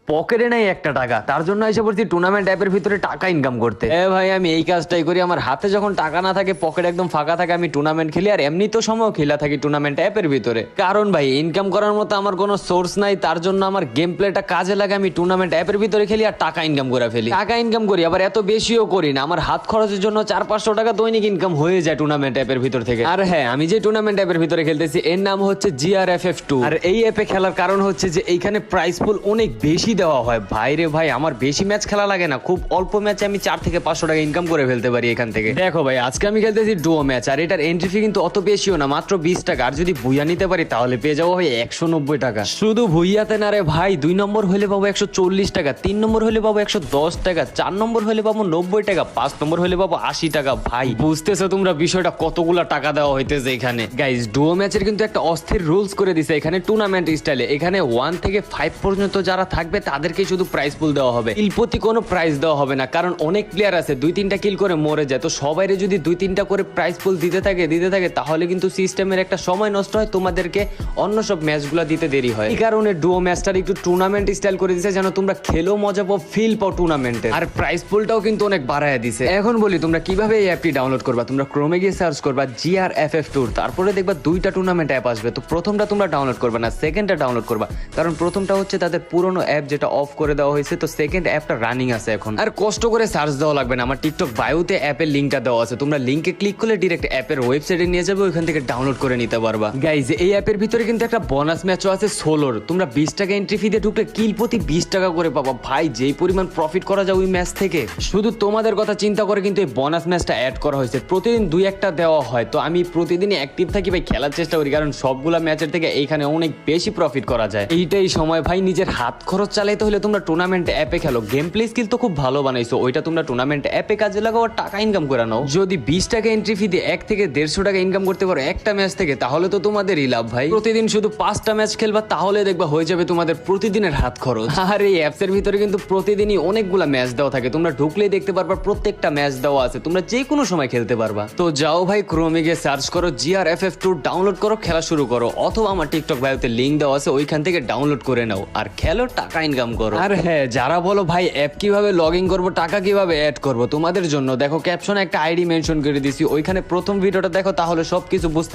পকেটে নাই একটা টাকা, তার জন্য এসে পড়ছি টুর্নামেন্ট অ্যাপের ভিতরে টাকা ইনকাম করতে। ভাই আমি এই কাজটাই করি, আমার হাতে যখন টাকা না থাকে, পকেট একদম ফাঁকা থাকে, আমি টুর্নামেন্ট খেলি। আর এমনি তো সময় খেলা থাকি টুর্নামেন্ট অ্যাপের ভিতরে, কারণ ভাই ইনকাম করার মতো আমার কোনো সোর্স নাই। তার জন্য আমার গেম প্লেটা কাজে লাগে, আমি টুর্নামেন্ট অ্যাপের ভিতরে খেলি আর টাকা ইনকাম করে ফেলি। টাকা ইনকাম করি, আবার এত বেশিও করি না, আমার হাত খরচের জন্য 400-500 টাকা দৈনিক ইনকাম হয়ে যায় টুর্নামেন্ট অ্যাপের ভিতর থেকে। আর হ্যাঁ, আমি যে টুর্নামেন্ট অ্যাপের ভিতরে খেলতেছি এর নাম হচ্ছে GRFF2। আর এই অ্যাপে খেলার কারণ হচ্ছে যে এইখানে প্রাইস পুল অনেক বেশি দেওয়া হয়। ভাই রে ভাই, আমার বেশি ম্যাচ খেলা লাগে না, খুব অল্প ম্যাচে আমি 4 থেকে 500 টাকা ইনকাম করে ফেলতে পারি এখান থেকে। দেখো ভাই, আজকে আমি খেলতেছি ডুও ম্যাচ, আর এটার এন্ট্রি ফি কিন্তু অত বেশিও না, মাত্র 20 টাকা। আর যদি ভুইয়া নিতে পারি তাহলে পেয়ে যাবো ভাই 190 টাকা। শুধু ভুইয়াতে না রে ভাই, 2 নম্বর হলে পাবো 140 টাকা, 3 নম্বর হলে পাবো 110 টাকা, 4 নম্বর হলে পাবো 90 টাকা, 5 নম্বর হলে পাবো 80 টাকা। ভাই বুঝতেছো তোমরা বিষয়টা, কতগুলা টাকা দেওয়া হইতেছে এখানে। গাইজ, ডুও ম্যাচের কিন্তু একটা অস্থির রুলস করে দিছে এখানে টুর্নামেন্ট স্টাইলে। এখানে 1 থেকে 5 পর্যন্ত যারা থাকবে তাদেরকে শুধু প্রাইজ পুল দেওয়া হবে, কিল প্রতি কোনো প্রাইজ দেওয়া হবে না। কারণ অনেক প্লেয়ার আছে 2-3টা কিল করে মরে যায়, তো সবাইরে যদি 2-3টা করে প্রাইজ পুল দিতে থাকে তাহলে কিন্তু সিস্টেমের একটা সময় নষ্ট হয়, তোমাদেরকে অন্য সব ম্যাচগুলো দিতে দেরি হয়। এই কারণে ডুও ম্যাচটার একটু টুর্নামেন্ট স্টাইল করে দিছে, যেন তোমরা খেলো মজা পাও, ফিল পাও টুর্নামেন্টে। আর প্রাইজ পুলটাও কিন্তু অনেক বাড়ায় দিছে। এখন বলি তোমরা কিভাবে এই অ্যাপটি ডাউনলোড করবা। তোমরা ক্রোমে গিয়ে সার্চ করবা GRFF2, তারপরে দেখবা 2টা টুর্নামেন্ট অ্যাপ আসবে। তো প্রথমটা তোমরা ডাউনলোড করবা না, সেকেন্ডটা ডাউনলোড করবা, কারণ প্রথমটা হচ্ছে তাদের পুরনো অ্যাপ যেটা অফ করে দেওয়া হয়েছে, তো সেকেন্ড অ্যাপটা রানিং আছে এখন। আর কষ্ট করে সার্চ দেওয়া লাগবে না, আমার টিকটক বায়োতে অ্যাপের লিঙ্কটা দেওয়া আছে, তোমরা লিঙ্কে ক্লিক করলে ডিরেক্ট অ্যাপের ওয়েবসাইটে নিয়ে যাবে, ওইখান থেকে ডাউনলোড করে নিতে পারবা। গাইজ, এই অ্যাপের ভিতরে কিন্তু একটা বোনাস ম্যাচও আছে সোলোর। তোমরা 20 টাকা এন্ট্রি ফি দিয়ে ঢুকলে কিল প্রতি 20 টাকা করে পাবা। ভাই যেই পরিমাণ প্রফিট করা যায় ওই ম্যাচ থেকে, শুধু তোমাদের কথা চিন্তা করে কিন্তু এই বোনাস ম্যাচটা অ্যাড করা হয়েছে। প্রতিদিন 2-1টা দেওয়া হয়, তো আমি প্রতিদিনই অ্যাক্টিভ থাকি ভাই, খেলার চেষ্টা করি, কারণ সবগুলা ম্যাচের থেকে এইখানে অনেক বেশি প্রফিট করা যায়। এইটাই সময় ভাই, নিজের হাত খরচ চালাইতে হলে তোমরা টুর্নামেন্ট অ্যাপে খেলো। গেম প্লে স্কিল তো খুব ভালো বানাইছো, ওইটা তোমরা টুর্নামেন্ট অ্যাপে কাজে লাগাও আর টাকা ইনকাম করে নাও। যদি 20 টাকা এন্ট্রি ফি দিয়ে 1 থেকে 150 টাকা ইনকাম করতে পারো একটা ম্যাচ থেকে, তাহলে তো তোমাদেরই লাভ ভাই। প্রতিদিন শুধু 5টা ম্যাচ খেলবা, তাহলে দেখবা হয়ে যাবে তোমাদের প্রতিদিনের হাত খরচ। আর এই অ্যাপসের ভিতরে কিন্তু প্রতিদিনই অনেকগুলা ম্যাচ দেওয়া থাকে, তোমরা ঢুকলেই দেখতে পারবা প্রত্যেকটা ম্যাচ দেওয়া আছে, তোমরা যে কোনো সময় খেলতে পারবা। তো যাও ভাই, ক্রোমে গিয়ে সার্চ করো GRFF2, ডাউনলোড করো, খেলা শুরু করো, অথবা আমার টিকটক বায়োতে লিঙ্ক দেওয়া আছে, ওইখান থেকে ডাউনলোড করে নাও আর খেলো, টাকা ইনকাম করো। আর হ্যাঁ, যারা বলো ভাই অ্যাপ কিভাবে লগ ইন করবো, টাকা কিভাবে অ্যাড করবো, তোমাদের জন্য দেখো ক্যাপশনে একটা আইডি মেনশন করে দিছি, ওইখানে প্রথম ভিডিওটা দেখো, তাহলে সবকিছু বুঝতে